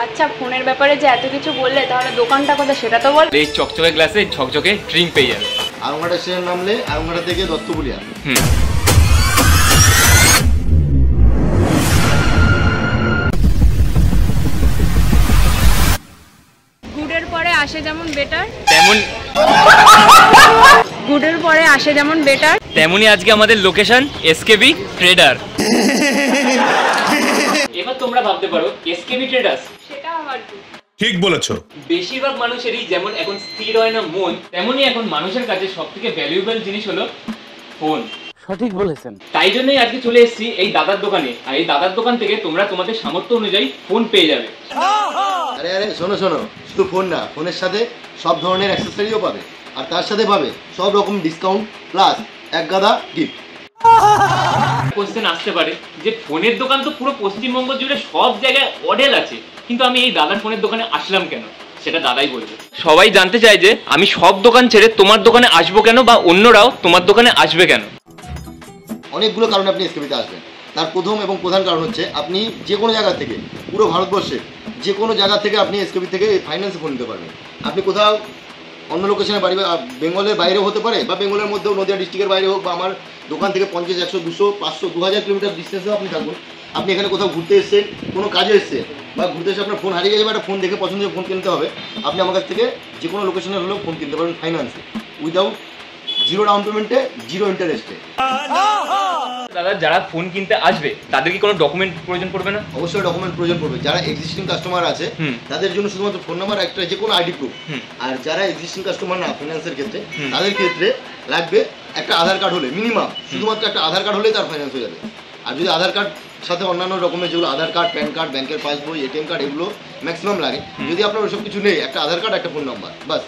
আচ্ছা, ফোনের ব্যাপারে যে এত কিছু বললে, তাহলে দোকানটা কোথায় সেটা তো বল। এই চকচকে গ্লাসে ঝকঝকে ড্রিঙ্ক পেয়ে যাবে। আরংঘাটা স্টেশন নামলে আরংঘাটা থেকে দত্তপুলিয়া। গুডের পরে আসে যেমন বেটার, তেমন গুডের পরে আসে যেমন বেটার, তেমনই আজকে আমাদের লোকেশন এসকেবি ট্রেডার। এবার তোমরা ভাবতে পারো এসকেবি ট্রেডার্স সেটা আবার কি? ঠিক বলেছো। বেশিরভাগ মানুষেরই যেমন এখন স্থির হয় না মন, তেমনই এখন মানুষের কাছে সবথেকে ভ্যালুয়েবল জিনিস হলো ফোন। সঠিক বলেছেন। তাই জন্যই আজকে চলে এসেছি এই দাদার দোকানে, আর এই দাদার দোকান থেকে তোমরা তোমাদের সামর্থ্য অনুযায়ী ফোন পেয়ে যাবে। আরে আরে শোনো শোনো, শুধু ফোন না, ফোনের সাথে সব ধরনের অ্যাক্সেসরিও পাবে, আর তার সাথে পাবে সব রকম ডিসকাউন্ট প্লাস এক গাদা গিফট। কোশ্চেন আসতে পারে যে ফোনের দোকান তো পুরো পশ্চিমবঙ্গ জুড়ে সব জায়গায় অডেল আছে, কিন্তু আমি এই দাদার ফোনের দোকানে আসলাম কেন, সেটা দাদাই বলবে। সবাই জানতে চায় যে আমি সব দোকান ছেড়ে তোমার দোকানে আসবো কেন, বা অন্যরাও তোমার দোকানে আসবে কেন। অনেকগুলো কারণে আপনি এসকেবিতে আসবেন। তার প্রথম এবং প্রধান কারণ হচ্ছে আপনি যে কোনো জায়গা থেকে, পুরো ভারতবর্ষের যে কোনো জায়গা থেকে আপনি এসকেবি থেকে ফাইন্যান্সে ফোন নিতে পারবেন। আপনি কোথাও অন্য লোকেশনে বাড়ি, বেঙ্গলের বাইরেও হতে পারে, বা বেঙ্গলের মধ্যেও নদিয়া ডিস্ট্রিক্টের বাইরে হোক, বা আমার দোকান থেকে 50, 100, 200, 500, 2000 কিলোমিটার ডিস্টেন্সেও আপনি থাকুন। আপনি এখানে কোথাও ঘুরতে এসেছেন, কোনো কাজে এসেছেন, বা ঘুরতে এসে আপনার ফোন হারিয়ে গেছে, বা একটা ফোন দেখে পছন্দের ফোন কিনতে হবে, আপনি আমার কাছ থেকে যে কোনো লোকেশনে হলেও ফোন কিনতে পারবেন ফাইন্যান্সে, উইদাউট জিরো ডাউন পেমেন্টে, জিরো ইন্টারেস্টে। দাদা যারা ফোন কিনতে আসবে তাদের কি কোনো ডকুমেন্ট প্রয়োজন পড়বে না? অবশ্যই ডকুমেন্ট প্রয়োজন পড়বে। যারা এক্সিস্টিং কাস্টমার আছে তাদের জন্য শুধুমাত্র ফোন নাম্বার, একটা যে কোনো আইডি প্রুফ। আর যারা এক্সিস্টিং কাস্টমার না ফাইন্যান্সের ক্ষেত্রে, তাদের ক্ষেত্রে লাগবে একটা আধার কার্ড হলে, মিনিমাম শুধুমাত্র একটা আধার কার্ড হলেই তার ফাইন্যান্স হয়ে যাবে। আর যদি আধার কার্ড সাথে অন্যান্য ডকুমেন্ট যেগুলো আধার কার্ড, প্যান কার্ড, ব্যাংকের পাসবই, এটিএম কার্ড, এগুলো ম্যাক্সিমাম লাগে। যদি আপনার ওইসব কিছু নেই, একটা আধার কার্ড, একটা ফোন নাম্বার, বাস।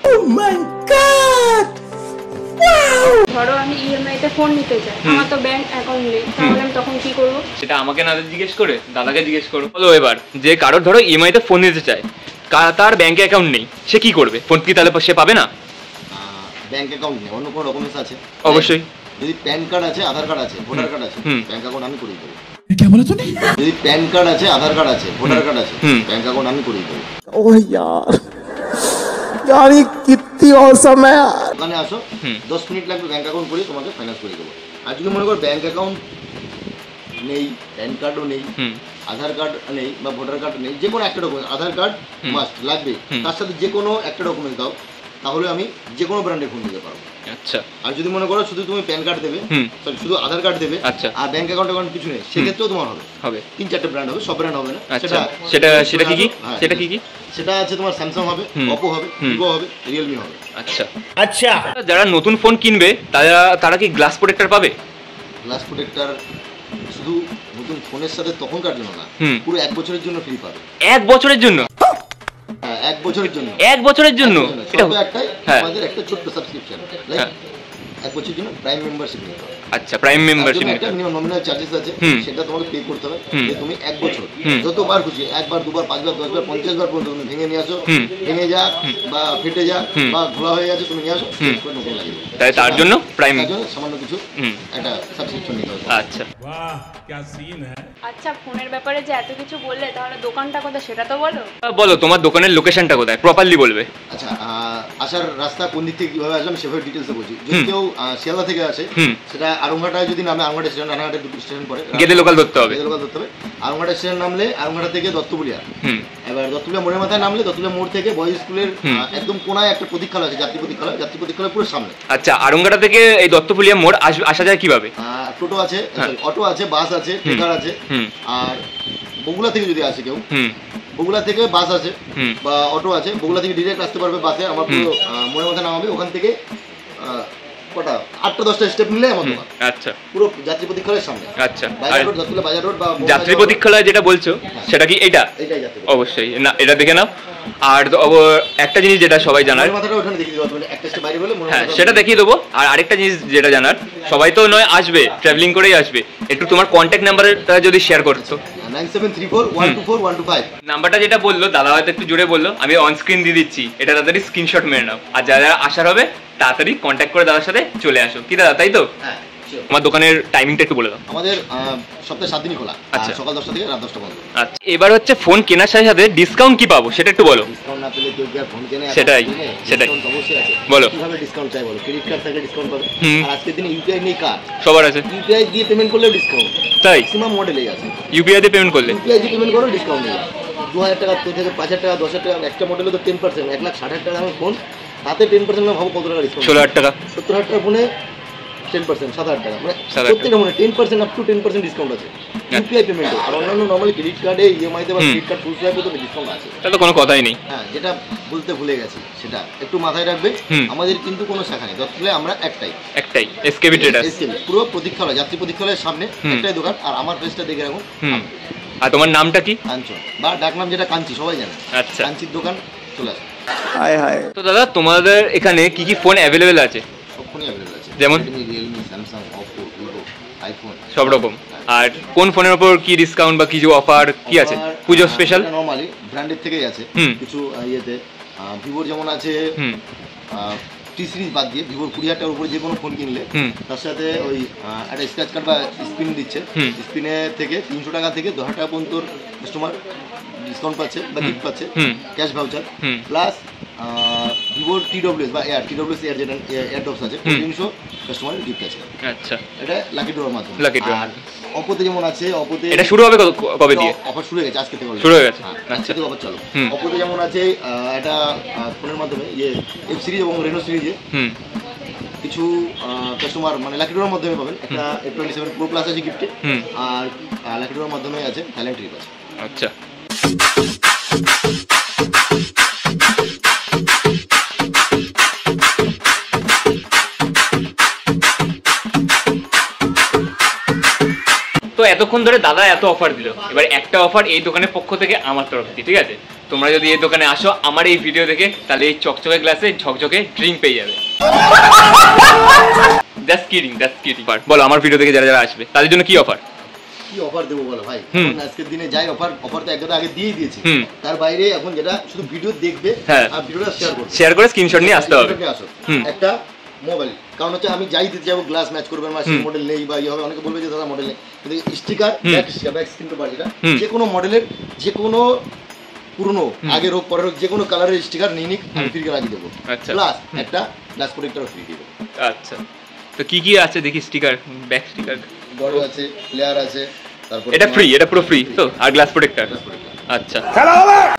ধরো আমি ইএমআই তে ফোন নিতে চাই, আমার তো ব্যাংক অ্যাকাউন্ট নেই, তাহলে আমি তখন কি করব? সেটা আমাকে না জিজ্ঞেস করে দাদাকে জিজ্ঞেস করো। বলো এবার, যে কারোর ধরো ইএমআই তে ফোন নিতে চায়, তার ব্যাংকে অ্যাকাউন্ট নেই, সে কি করবে? ফোন কি তাহলে সে পাবে না? ব্যাংক অ্যাকাউন্ট নেই, অন্য কোনো ডকুমেন্টস আছে? অবশ্যই। যদি প্যান কার্ড আছে, আধার কার্ড আছে, ভোটার কার্ড আছে, ব্যাংক অ্যাকাউন্ট আমি করিয়ে দেবো। যদি প্যান কার্ড আছে, আধার কার্ড আছে, ভোটার কার্ড আছে, ব্যাংক অ্যাকাউন্ট আমি করিয়ে দেবো। ओह यार यार ये कितनी औसम है यार। ওখানে আসো, 10 মিনিট লাগবে, ব্যাংক অ্যাকাউন্ট করে তোমাকে ফাইন্যান্স করে দেবো। আর যদি মনে করো ব্যাংক অ্যাকাউন্ট নেই, প্যান কার্ডও নেই, আধার কার্ড নেই, বা ভোটার কার্ড নেই, যে কোনো একটা ডকুমেন্ট, আধার কার্ড মাস্ট লাগবে, তার সাথে যে কোনো একটা ডকুমেন্ট দাও, তাহলে আমি যে কোনো ব্র্যান্ডের ফোন দিতে পারবো। আচ্ছা। আর যদি মনে করো শুধু তুমি প্যান কার্ড দেবে, শুধু আধার কার্ড দেবে, আচ্ছা, আর ব্যাংক অ্যাকাউন্ট কিছু নেই, সেক্ষেত্রেও তোমার হবে। 3-4টে ব্র্যান্ড হবে, সব ব্র্যান্ড হবে না। সেটা সেটা সেটা কি কি? সেটা কি কি? সেটা আছে তোমার স্যামসাং হবে, অপো হবে, ভিভো হবে, রিয়েলমি হবে। আচ্ছা আচ্ছা। যারা নতুন ফোন কিনবে তারা কি গ্লাস প্রোটেক্টর পাবে? গ্লাস প্রোটেক্টর শুধু নতুন ফোনের সাথে তখনকার জন্য না, পুরো 1 বছরের জন্য ফ্রি পাবে। 1 বছরের জন্য? হ্যাঁ, 1 বছরের জন্য। 1 বছরের জন্য? এটা একটাই, আমাদের একটা ছোট্ট সাবস্ক্রিপশন, লাইক 1 বছরের জন্য প্রাইম মেম্বারশিপ নিতে হবে। আচ্ছা, প্রাইম মেম্বারশিপ নিতে একটা মিনিমাম নমিনাল চার্জেস আছে, সেটা তোমাকে পে করতে হবে। যে তুমি 1 বছর যতবার খুশি, 1 বার, 2 বার, 5 বার, 10 বার, 50 বার পর্যন্ত তুমি ভেঙে নিয়ে আসো, ভেঙে যা বা ফেটে যা বা ঘোলা হয়ে গেছে, তুমি নিয়ে আসো, নতুন লাগিয়ে দেবো। তাই তার জন্য প্রাইম, তার জন্য সামান্য কিছু একটা সাবস্ক্রিপশন নিতে হবে। আচ্ছা। वाह क्या सीन है। আচ্ছা, ফোনের ব্যাপারে যে এত কিছু বললে, তাহলে দোকানটা কোথায় সেটা তো বলো। বলো তোমার দোকানের লোকেশনটা কোথায়, প্রপারলি বলবে। আচ্ছা, আসার রাস্তা কোন দিক থেকে কিভাবে আসবে আমি সেভাবে ডিটেলসে বলছি। যদি কেউ শিয়ালদা থেকে আসে, সেটা আরংঘাটায় যদি নামে, আরংঘাটা স্টেশন, রানাঘাটে 2 স্টেশন পরে, গেদে লোকাল ধরতে হবে। আরংঘাটা স্টেশন নামলে আরংঘাটা থেকে দত্তপুলিয়া, এবার দত্তপুলিয়া মোড়ের মাথায় নামলে দত্তপুলিয়া মোড় থেকে বয়েজ স্কুলের একদম কোনায় একটা প্রতীক্ষালয় আছে, যাত্রী প্রতীক্ষালয় পুরো সামনে। আচ্ছা, আরংঘাটা থেকে এই দত্তপুলিয়া মোড় আসা যায় কিভাবে? টোটো আছে, অটো আছে, বাস আছে, ট্রেকার আছে। আর বগুড়া থেকে যদি আসে কেউ, বগুড়া থেকে বাস আছে বা অটো আছে, বগুড়া থেকে ডিরেক্ট আসতে পারবে বাসে, আমার পুরো মোড়ের মাথায় নামাবে। ওখান থেকে কটা 8-10টা স্টেপ নিলে আমার দোকান। আচ্ছা, পুরো যাত্রী প্রতীক্ষালয়ের সামনে। আচ্ছা, বাজার রোড, দত্তপুলিয়া বাজার রোড বা যাত্রী প্রতীক্ষালয় যেটা বলছো সেটা কি এইটা? এটাই যাত্রী। অবশ্যই না, এটা দেখে নাও। আর একটা জিনিস যেটা সবাই জানার, মাথাটা ওখানে দেখিয়ে দেবো, একটা স্টেপ বাইরে বলে হ্যাঁ সেটা দেখিয়ে দেবো। আর আরেকটা জিনিস যেটা জানার, সবাই তো নয় আসবে, ট্রাভেলিং করেই আসবে, একটু তোমার কন্ট্যাক্ট নাম্বারটা যদি শেয়ার করছো। 9734124125 নাম্বারটা যেটা বললো দাদা, হয়তো একটু জোরে বললো, আমি অন স্ক্রিন দিয়ে দিচ্ছি, এটা তাড়াতাড়ি স্ক্রিনশট মেরে নাও। আর যারা আসার হবে তাড়াতাড়ি কন্ট্যাক্ট করে দাদার সাথে চলে আসো। কি দাদা, তাই তো? আমার দোকানের টাইমিংটা একটু বলে দাও। আমাদের সপ্তাহে 7 দিনই খোলা, আচ্ছা। সকাল 10টা থেকে রাত 10টা পর্যন্ত। আচ্ছা, এবার হচ্ছে ফোন কেনার সাথে সাথে ডিসকাউন্ট কি পাবো সেটা একটু বলো। ডিসকাউন্ট না পেলে কেউ কি আর ফোন কেনে? সেটাই। ডিসকাউন্ট অবশ্যই আছে। বলো। কিভাবে ডিসকাউন্ট চাই বলো? ক্রেডিট কার্ড থেকে ডিসকাউন্ট পাবে, হুম। আর আজকের দিনে ইউপিআই নেই কার্ড, সবার আছে। ইউপিআই দিয়ে পেমেন্ট করলেও ডিসকাউন্ট। তাই ম্যাক্সিমাম মডেলেই আছে। ইউপিআই দিয়ে পেমেন্ট করলে ইউপিআই দিয়ে পেমেন্ট করো ডিসকাউন্ট নেই। 2000 টাকা থেকে 5000 টাকা 10,000 টাকা, একটা মডেলে তো 10%, 1,60,000 টাকা দামের ফোন, তাতে 10% না ভাবো কত টাকা ডিসকাউন্ট। 16,000 টাকা। 70,000 টাকা ফোনে 10%, 7,000 টাকা, মানে 7,000 প্রত্যেকটা মানে 10% আপ টু 10% ডিসকাউন্ট আছে ইউপিআই পেমেন্টে। আর অন্যান্য নর্মালি ক্রেডিট কার্ডে, ইএমআইতে বা ক্রেডিট কার্ড ফুল সোয়াইপে তো ডিসকাউন্ট আছে। তাহলে তো কোনো কথাই নেই। হ্যাঁ, যেটা বলতে ভুলে গেছি সেটা একটু মাথায় রাখবে। আমাদের কিন্তু কোনো শাখা নেই, দত্তলে আমরা একটাই এসকেবি ট্রেডার্স। পুরো প্রতীক্ষালয়, যাত্রী প্রতীক্ষালয়ের সামনে একটাই দোকান। আর আমার পেজটা দেখে রাখুন। আর তোমার নামটা কি? কাঞ্চন, বা ডাক নাম যেটা কাঞ্চি, সবাই জানে। আচ্ছা, কাঞ্চির দোকান, চলে আসে। हाय हाय। তো দাদা তোমাদের এখানে কি কি ফোন অ্যাভেলেবেল আছে? সব ফোনই অ্যাভেলেবল আছে, যেমন Realme, Samsung, Oppo, Vivo, iPhone, সব রকম। আর কোন ফোনের উপর কি ডিসকাউন্ট বা কিছু অফার কি আছে পুজো স্পেশাল? নরমালি ব্র্যান্ডের থেকেই আছে কিছু। ইয়েতে ভিভোর যেমন আছে টি সিরিজ বাদ দিয়ে, ভিভোর 20,000 টাকার উপরে যে কোনো ফোন কিনলে তার সাথে ওই একটা স্ক্র্যাচ কার্ড বা স্পিন দিচ্ছে। স্পিনে থেকে 300 টাকা থেকে 10,000 টাকা পর্যন্ত কাস্টমার ডিসকাউন্ট পাচ্ছে বা গিফট পাচ্ছে, ক্যাশ ভাউচার। প্লাস ভিভোর টিডব্লিউএস বা টিডব্লিউএস এয়ার, যেটা এয়ারড্রপস আছে, 300 কাস্টমারের গিফট আছে। আচ্ছা, এটা লাকি ড্রর মাধ্যমে। Lucky draw. আর অপোতে যেমন আছে, অপোতে এটা শুরু হবে কবে দিয়ে? অফার শুরু হয়ে গেছে, আজকে থেকে শুরু হয়ে গেছে। আজকে থেকে অফার চালু। অপোতে যেমন আছে এটা ফোনের মাধ্যমে এফ সিরিজ এবং রেনো সিরিজে কিছু কাস্টমার মানে লাকি ড্রর মাধ্যমে পাবেন। একটা F27 Pro Plus আছে গিফটে, আর লাকি ড্রর মাধ্যমে আছে থাইল্যান্ড ট্রিপ আছে। আচ্ছা, তো এতক্ষণ ধরে দাদা এত অফার দিল, এবার একটা অফার এই দোকানের পক্ষ থেকে আমার তরফ থেকে, ঠিক আছে? তোমরা যদি এই দোকানে আসো আমার এই ভিডিও দেখে, তাহলে এই চকচকে গ্লাসে ঝকঝকে ড্রিঙ্ক পেয়ে যাবে। That's kidding. বলো, আমার ভিডিও দেখে যারা যারা আসবে তাদের জন্য কি অফার? কি অফার দেবো বলো ভাই? আজকের দিনে যাই অফার তো একদম আগে দিয়ে দিয়েছি। তার বাইরে এখন যেটা শুধু ভিডিও দেখবে আর ভিডিওটা শেয়ার করে স্ক্রিনশট নিয়ে আসতে হবে। একটা মোবাইল, কারণ হচ্ছে আমি যাই দিতে যাবো, গ্লাস ম্যাচ করবে না, সেই মডেল নেই বা ইয়ে হবে, অনেকে বলবে যে দাদা মডেল নেই, কিন্তু স্টিকার ব্যাক স্ক্রিন পেপার, যেটা যে কোনো মডেলের যে কোনো পুরনো আগের হোক পরের হোক যে কোনো কালারের স্টিকার নিয়ে নিক, আমি ফ্রি লাগিয়ে দেবো। প্লাস একটা গ্লাস প্রোটেক্টর ফ্রি দেবো। আচ্ছা, তো কি কি আছে দেখি? স্টিকার, ব্যাক স্টিকার, বড় আছে, প্লেয়ার আছে, তারপর এটা ফ্রি, এটা পুরো ফ্রি তো, আর গ্লাস প্রোটেক্টর। আচ্ছা,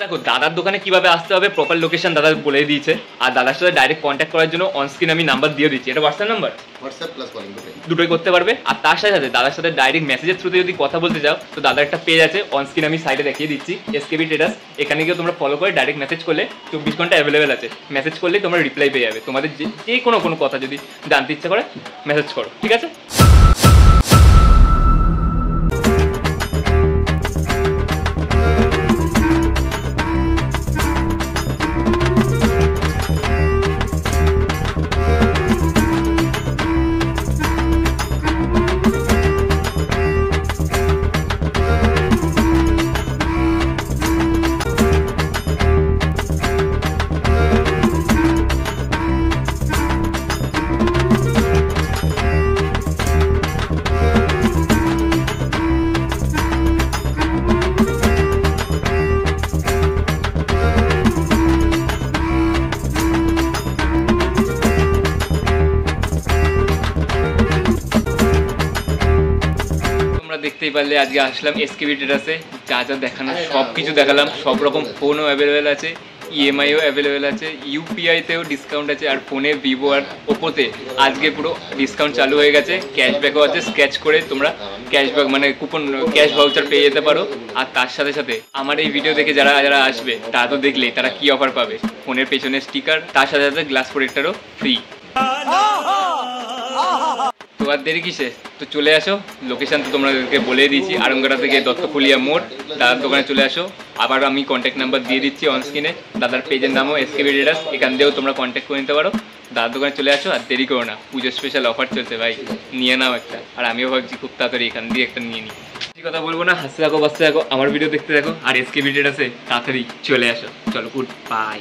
দেখো দাদার দোকানে কিভাবে আসতে হবে, প্রপার লোকেশন দাদা বলে দিয়েছে। আর দাদার সাথে ডাইরেক্ট কন্ট্যাক্ট করার জন্য অন স্ক্রিন আমি নাম্বার দিয়ে দিচ্ছি, এটা WhatsApp number, WhatsApp plus calling দুটোই করতে পারবে। আর তার সাথে সাথে দাদার সাথে ডাইরেক্ট মেসেজের থ্রুতে যদি কথা বলতে চাও, তো দাদার একটা পেজ আছে অন স্ক্রিন, আমি সাইডে দেখিয়ে দিচ্ছি, এসকেবি ট্রেডার্স। এখানে গিয়ে তোমরা ফলো করে ডাইরেক্ট মেসেজ করলে 24 ঘন্টা অ্যাভেলেবেল আছে। মেসেজ করলেই তোমরা রিপ্লাই পেয়ে যাবে। তোমাদের যে কোনো কথা যদি জানতে ইচ্ছা করে মেসেজ করো, ঠিক আছে? দেখতেই পারলে আজকে আসলাম এসকেবি ট্রেডার্সে, যা যা দেখানো সব কিছু দেখালাম। সব রকম ফোনও অ্যাভেলেবেল আছে, ইএমআইও অ্যাভেলেবেল আছে, ইউপিআইতেও ডিসকাউন্ট আছে। আর ফোনে ভিভো আর ওপোতে আজকে পুরো ডিসকাউন্ট চালু হয়ে গেছে। ক্যাশব্যাকও আছে, স্ক্র্যাচ করে তোমরা ক্যাশব্যাক মানে কুপন ক্যাশ ভাউচার পেয়ে যেতে পারো। আর তার সাথে সাথে আমার এই ভিডিও দেখে যারা যারা আসবে তারা তো দেখলেই তারা কি অফার পাবে, ফোনের পেছনে স্টিকার, তার সাথে সাথে গ্লাস প্রোটেক্টরও ফ্রি। তো আর দেরি কিসে, তো চলে আসো। লোকেশন তো তোমাদেরকে বলে দিয়েছি, আরামগড়া থেকে দত্তফুলিয়া মোড়, দাদার দোকানে চলে আসো। আবার আমি কন্ট্যাক্ট নাম্বার দিয়ে দিচ্ছি অন স্ক্রিনে, দাদার পেজের নামও এসকেবি ট্রেডার্স, এখান দিয়েও তোমরা কন্ট্যাক্ট করে নিতে পারো। দাদার দোকানে চলে আসো, আর দেরি করো না, পুজোর স্পেশাল অফার চলছে ভাই, নিয়ে নাও একটা। আর আমিও ভাবছি খুব তাড়াতাড়ি এখান দিয়ে একটা নিয়ে নিই। কথা বলবো না, হাসতে থাকো, বাঁচতে থাকো, আমার ভিডিও দেখতে থাকো, আর এসকেবি ট্রেডার্সে তাড়াতাড়ি চলে আসো। চলো, গুড বাই।